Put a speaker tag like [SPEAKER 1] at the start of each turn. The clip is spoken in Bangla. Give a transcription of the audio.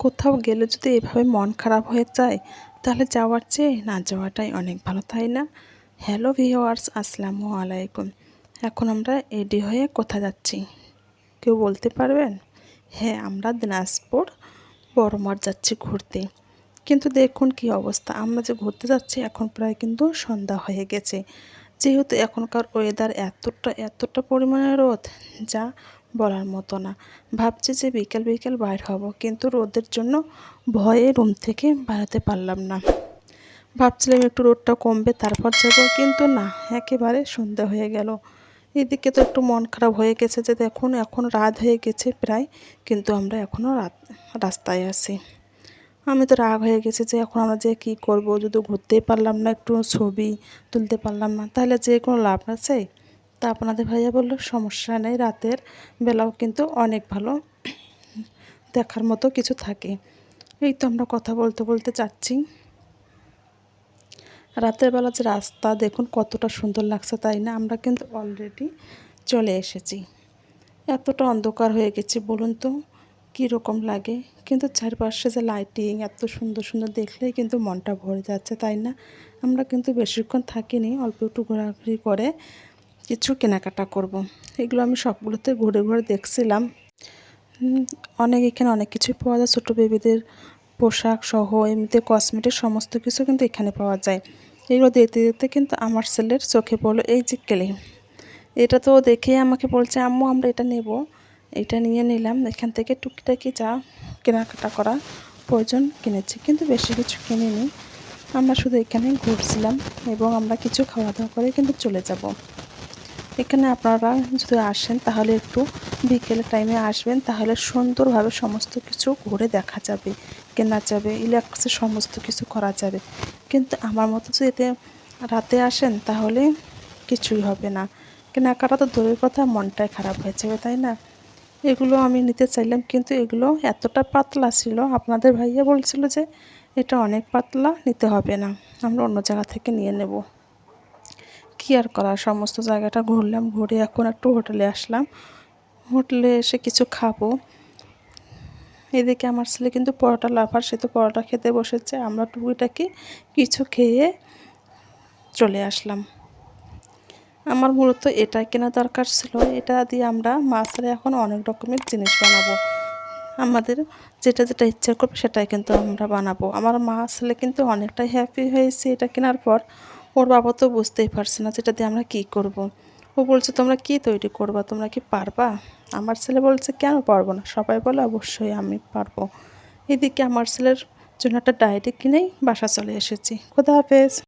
[SPEAKER 1] কোথাও গেলে যদি এভাবে মন খারাপ হয়ে যায় তাহলে যাওয়ার চেয়ে না যাওয়াটাই অনেক ভালো, তাই না? হ্যালো ভিউয়ার্স, আসসালামু আলাইকুম। এখন আমরা রেডি হয়ে কোথায় যাচ্ছি কেউ বলতে পারবেন? হ্যাঁ, আমরা দিনাজপুর বড়মাঠ যাচ্ছি ঘুরতে। কিন্তু দেখুন কি অবস্থা, আমরা যে ঘুরতে যাচ্ছি এখন প্রায় কিন্তু সন্ধ্যা হয়ে গেছে। যেহেতু এখনকার ওয়েদার এতটা পরিমাণে রোদ, যা বলার মতো না। ভাবছি যে বিকেল বিকেল বাইর হব, কিন্তু রোদের জন্য ভয়ে রুম থেকে বেরোতে পারলাম না। ভাবছিলাম একটু রোদটা কমবে তারপর যাব, কিন্তু না, একেবারে সন্ধ্যা হয়ে গেল। এদিকে তো একটু মন খারাপ হয়ে গেছে যে দেখুন এখন রাত হয়ে গেছে প্রায়, কিন্তু আমরা এখনও রাস্তায় আছি। আমি তো রাগ হয়ে গেছি যে এখন আমরা যে কী করব, যদি ঘুরতেই পারলাম না, একটু ছবি তুলতে পারলাম না, তাহলে যে কোনো লাভ আছে? তা আপনাদের ভাইয়া বলল সমস্যা নেই, রাতের বেলাও কিন্তু অনেক ভালো দেখার মতো কিছু থাকে। এই তো আমরা কথা বলতে বলতে যাচ্ছি। রাতের বেলা যে রাস্তা দেখুন কতটা সুন্দর লাগছে, তাই না? আমরা কিন্তু অলরেডি চলে এসেছি। এতটা অন্ধকার হয়ে গেছে বলুন তো কীরকম লাগে, কিন্তু চারপাশে যে লাইটিং এত সুন্দর সুন্দর দেখলেই কিন্তু মনটা ভরে যাচ্ছে, তাই না? আমরা কিন্তু বেশিক্ষণ থাকিনি, অল্প একটু ঘোরাঘুরি করে কিছু কেনাকাটা করব। এগুলো আমি সবগুলোতে ঘুরে ঘুরে দেখছিলাম। এখানে অনেক কিছুই পাওয়া যায়, ছোটো বেবিদের পোশাক সহ এমনিতে কসমেটিক সমস্ত কিছু কিন্তু এখানে পাওয়া যায়। এগুলো দেখতে দেখতে কিন্তু আমার ছেলের চোখে পড়লো এই যে ক্লিপ। এটা তো দেখে আমাকে বলছে, আম্মু আমরা এটা নেব। এটা নিয়ে নিলাম, এখান থেকে টুকিটাকি যা কেনাকাটা করা প্রয়োজন কিনেছি, কিন্তু বেশি কিছু কিনিনি। আমরা শুধু এখানে ঘুরছিলাম এবং আমরা কিছু খাওয়া দাওয়া করে কিন্তু চলে যাব। এখানে আপনারা যদি আসেন তাহলে একটু বিকেলের টাইমে আসবেন, তাহলে সুন্দরভাবে সমস্ত কিছু ঘুরে দেখা যাবে, কেনা যাবে, ইলেকট্রিক্সের সমস্ত কিছু করা যাবে। কিন্তু আমার মতো যদি এতে রাতে আসেন তাহলে কিছুই হবে না, কেনাকাটা তো দূরের কথা, মনটাই খারাপ হয়ে যাবে, তাই না? এগুলো আমি নিতে চাইলাম, কিন্তু এগুলো এতটা পাতলা ছিল, আপনাদের ভাইয়া বলছিল যে এটা অনেক পাতলা, নিতে হবে না, আমরা অন্য জায়গা থেকে নিয়ে নেব। কী আর করা, সমস্ত জায়গাটা ঘুরলাম, ঘুরে এখন একটু হোটেলে আসলাম। হোটেলে এসে কিছু খাবো। এদিকে আমার ছেলে কিন্তু পরোটা লাভার, সে তো পরোটা খেতে বসেছে, আমরা টুকিটাকি কিছু খেয়ে চলে আসলাম। আমার মূলত এটা কেনা দরকার ছিল, এটা দিয়ে আমরা মাছের এখন অনেক রকমের জিনিস বানাবো। আমাদের যেটা যেটা ইচ্ছা করবে সেটাই কিন্তু আমরা বানাবো। আমার মা ছেলে কিন্তু অনেকটাই হ্যাপি হয়েছে এটা কেনার পর। ওর বাবা তো বুঝতেই পারছে না যেটা দিয়ে আমরা কী করব। ও বলছে তোমরা কি তৈরি করবা, তোমরা কি পারবা? আমার ছেলে বলছে কেন পারবো না, সবাই বলে অবশ্যই আমি পারবো। এদিকে আমার ছেলের জন্য একটা ডায়েরি কিনেই বাসা চলে এসেছি। খোদা হাফেজ।